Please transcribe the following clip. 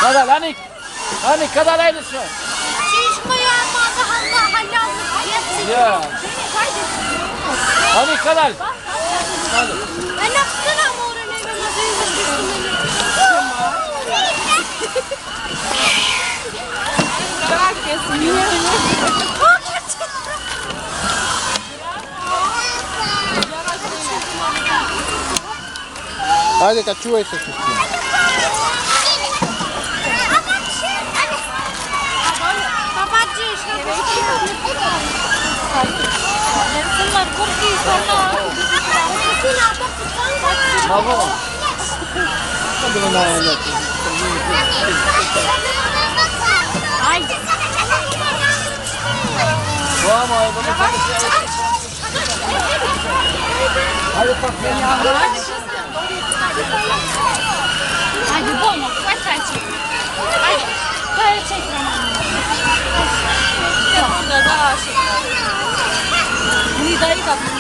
Kadar Hani kadar aynısı. Ya. Hani kadar. Hadi kaçıyor işte sistem. Hadi bol bol kaç çek. Hadi. Böyle çek. Burada da aşık. Nida'yı kapatın.